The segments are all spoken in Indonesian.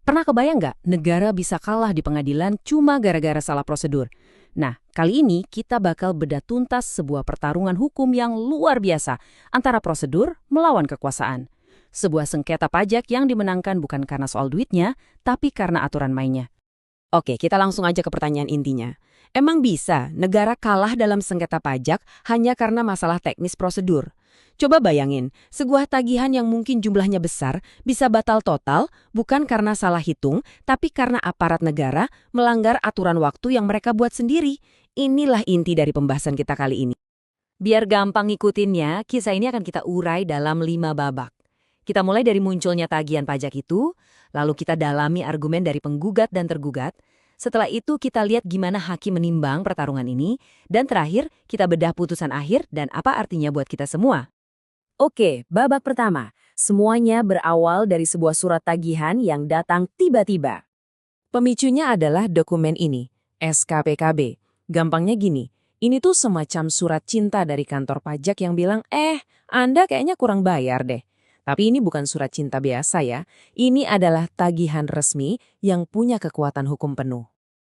Pernah kebayang nggak negara bisa kalah di pengadilan cuma gara-gara salah prosedur? Nah, kali ini kita bakal bedah tuntas sebuah pertarungan hukum yang luar biasa antara prosedur melawan kekuasaan. Sebuah sengketa pajak yang dimenangkan bukan karena soal duitnya, tapi karena aturan mainnya. Oke, kita langsung aja ke pertanyaan intinya. Emang bisa negara kalah dalam sengketa pajak hanya karena masalah teknis prosedur? Coba bayangin, sebuah tagihan yang mungkin jumlahnya besar bisa batal total bukan karena salah hitung, tapi karena aparat negara melanggar aturan waktu yang mereka buat sendiri. Inilah inti dari pembahasan kita kali ini. Biar gampang ngikutinnya, kisah ini akan kita urai dalam 5 babak. Kita mulai dari munculnya tagihan pajak itu, lalu kita dalami argumen dari penggugat dan tergugat. Setelah itu kita lihat gimana hakim menimbang pertarungan ini, dan terakhir kita bedah putusan akhir dan apa artinya buat kita semua. Oke, babak pertama. Semuanya berawal dari sebuah surat tagihan yang datang tiba-tiba. Pemicunya adalah dokumen ini, SKPKB. Gampangnya gini, ini tuh semacam surat cinta dari kantor pajak yang bilang, Anda kayaknya kurang bayar deh. Tapi ini bukan surat cinta biasa ya. Ini adalah tagihan resmi yang punya kekuatan hukum penuh.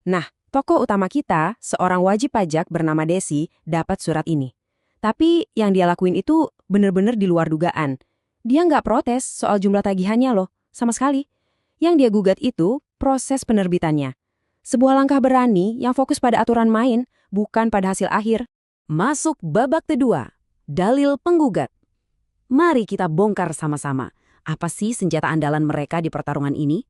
Nah, tokoh utama kita, seorang wajib pajak bernama Desi, dapat surat ini. Tapi yang dia lakuin itu bener-bener di luar dugaan. Dia nggak protes soal jumlah tagihannya loh, sama sekali. Yang dia gugat itu proses penerbitannya. Sebuah langkah berani yang fokus pada aturan main, bukan pada hasil akhir. Masuk babak kedua, dalil penggugat. Mari kita bongkar sama-sama. Apa sih senjata andalan mereka di pertarungan ini?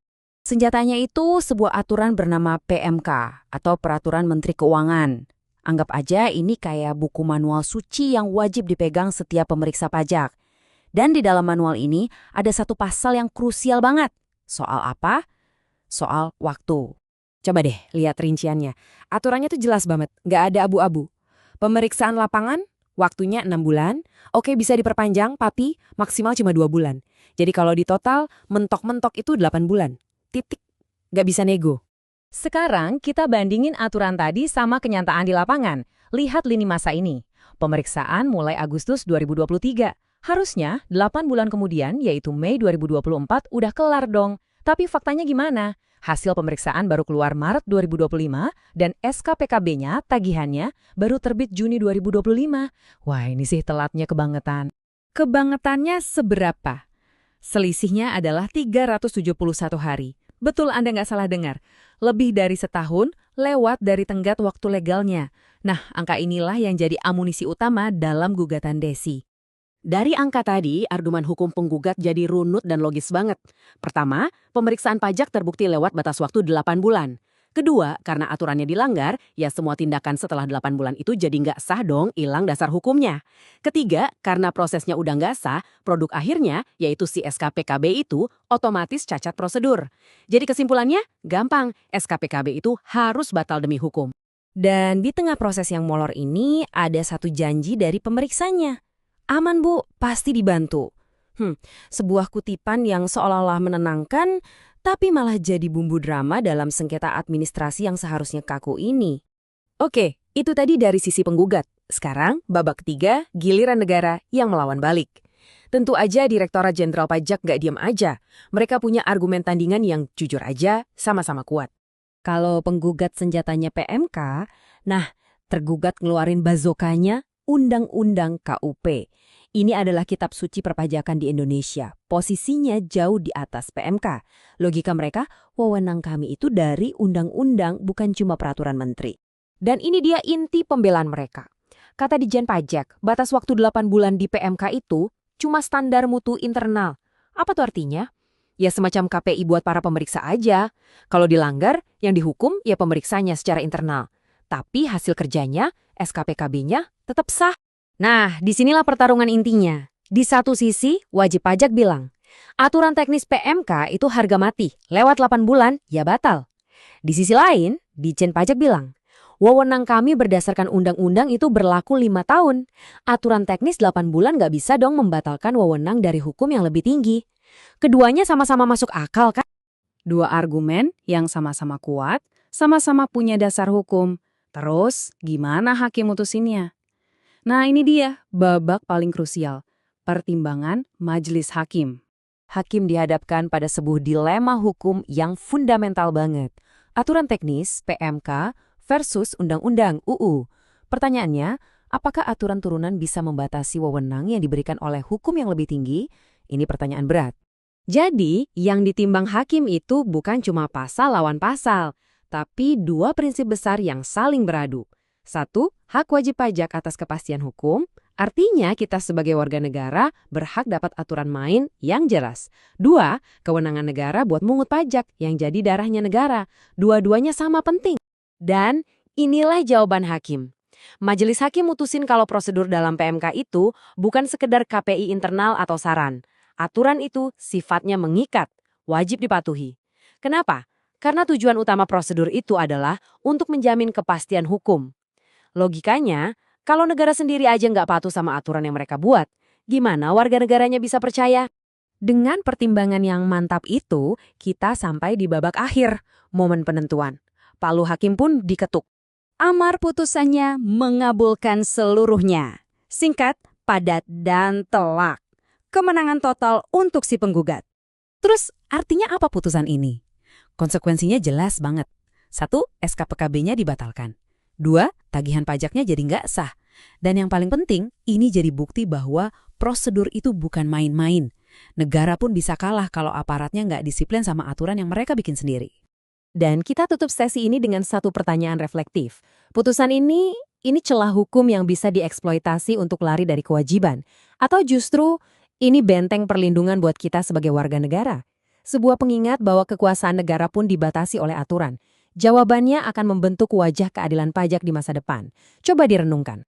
Senjatanya itu sebuah aturan bernama PMK atau Peraturan Menteri Keuangan. Anggap aja ini kayak buku manual suci yang wajib dipegang setiap pemeriksa pajak. Dan di dalam manual ini ada satu pasal yang krusial banget. Soal apa? Soal waktu. Coba deh lihat rinciannya. Aturannya tuh jelas banget, nggak ada abu-abu. Pemeriksaan lapangan, waktunya 6 bulan. Oke, bisa diperpanjang, tapi maksimal cuma 2 bulan. Jadi kalau di total, mentok-mentok itu 8 bulan. Titik. Nggak bisa nego. Sekarang kita bandingin aturan tadi sama kenyataan di lapangan. Lihat lini masa ini. Pemeriksaan mulai Agustus 2023. Harusnya 8 bulan kemudian, yaitu Mei 2024, udah kelar dong. Tapi faktanya gimana? Hasil pemeriksaan baru keluar Maret 2025 dan SKPKB-nya, tagihannya, baru terbit Juni 2025. Wah, ini sih telatnya kebangetan. Kebangetannya seberapa? Selisihnya adalah 371 hari. Betul, Anda nggak salah dengar. Lebih dari setahun lewat dari tenggat waktu legalnya. Nah, angka inilah yang jadi amunisi utama dalam gugatan Desi. Dari angka tadi, argumen hukum penggugat jadi runut dan logis banget. Pertama, pemeriksaan pajak terbukti lewat batas waktu 8 bulan. Kedua, karena aturannya dilanggar, ya semua tindakan setelah 8 bulan itu jadi nggak sah dong, hilang dasar hukumnya. Ketiga, karena prosesnya udah nggak sah, produk akhirnya, yaitu si SKPKB itu, otomatis cacat prosedur. Jadi kesimpulannya, gampang, SKPKB itu harus batal demi hukum. Dan di tengah proses yang molor ini, ada satu janji dari pemeriksanya. Aman Bu, pasti dibantu. Sebuah kutipan yang seolah-olah menenangkan, tapi malah jadi bumbu drama dalam sengketa administrasi yang seharusnya kaku ini. Oke, itu tadi dari sisi penggugat. Sekarang, babak ketiga, giliran negara yang melawan balik. Tentu aja Direktorat Jenderal Pajak nggak diam aja. Mereka punya argumen tandingan yang jujur aja sama-sama kuat. Kalau penggugat senjatanya PMK, nah tergugat ngeluarin bazokanya Undang-Undang KUP. Ini adalah kitab suci perpajakan di Indonesia. Posisinya jauh di atas PMK. Logika mereka, wewenang kami itu dari undang-undang, bukan cuma peraturan menteri. Dan ini dia inti pembelaan mereka. Kata Dijen Pajak, batas waktu 8 bulan di PMK itu cuma standar mutu internal. Apa tuh artinya? Ya semacam KPI buat para pemeriksa aja. Kalau dilanggar, yang dihukum ya pemeriksanya secara internal. Tapi hasil kerjanya, SKPKB-nya tetap sah. Nah, disinilah pertarungan intinya. Di satu sisi, wajib pajak bilang, aturan teknis PMK itu harga mati, lewat 8 bulan, ya batal. Di sisi lain, Dijen Pajak bilang, wewenang kami berdasarkan undang-undang itu berlaku 5 tahun. Aturan teknis 8 bulan nggak bisa dong membatalkan wewenang dari hukum yang lebih tinggi. Keduanya sama-sama masuk akal kan? Dua argumen yang sama-sama kuat, sama-sama punya dasar hukum. Terus, gimana hakim mutusinnya? Nah ini dia, babak paling krusial, pertimbangan majelis hakim. Hakim dihadapkan pada sebuah dilema hukum yang fundamental banget. Aturan teknis PMK versus undang-undang UU. Pertanyaannya, apakah aturan turunan bisa membatasi wewenang yang diberikan oleh hukum yang lebih tinggi? Ini pertanyaan berat. Jadi, yang ditimbang hakim itu bukan cuma pasal lawan pasal, tapi dua prinsip besar yang saling beradu. Satu, hak wajib pajak atas kepastian hukum, artinya kita sebagai warga negara berhak dapat aturan main yang jelas. Dua, kewenangan negara buat mungut pajak yang jadi darahnya negara. Dua-duanya sama penting. Dan inilah jawaban hakim. Majelis hakim mutusin kalau prosedur dalam PMK itu bukan sekedar KPI internal atau saran. Aturan itu sifatnya mengikat, wajib dipatuhi. Kenapa? Karena tujuan utama prosedur itu adalah untuk menjamin kepastian hukum. Logikanya, kalau negara sendiri aja nggak patuh sama aturan yang mereka buat, gimana warga negaranya bisa percaya? Dengan pertimbangan yang mantap itu, kita sampai di babak akhir, momen penentuan. Palu hakim pun diketuk. Amar putusannya mengabulkan seluruhnya. Singkat, padat, dan telak. Kemenangan total untuk si penggugat. Terus artinya apa putusan ini? Konsekuensinya jelas banget. 1. SKPKB-nya dibatalkan. 2. Tagihan pajaknya jadi nggak sah. Dan yang paling penting, ini jadi bukti bahwa prosedur itu bukan main-main. Negara pun bisa kalah kalau aparatnya nggak disiplin sama aturan yang mereka bikin sendiri. Dan kita tutup sesi ini dengan satu pertanyaan reflektif. Putusan ini celah hukum yang bisa dieksploitasi untuk lari dari kewajiban. Atau justru ini benteng perlindungan buat kita sebagai warga negara. Sebuah pengingat bahwa kekuasaan negara pun dibatasi oleh aturan. Jawabannya akan membentuk wajah keadilan pajak di masa depan. Coba direnungkan.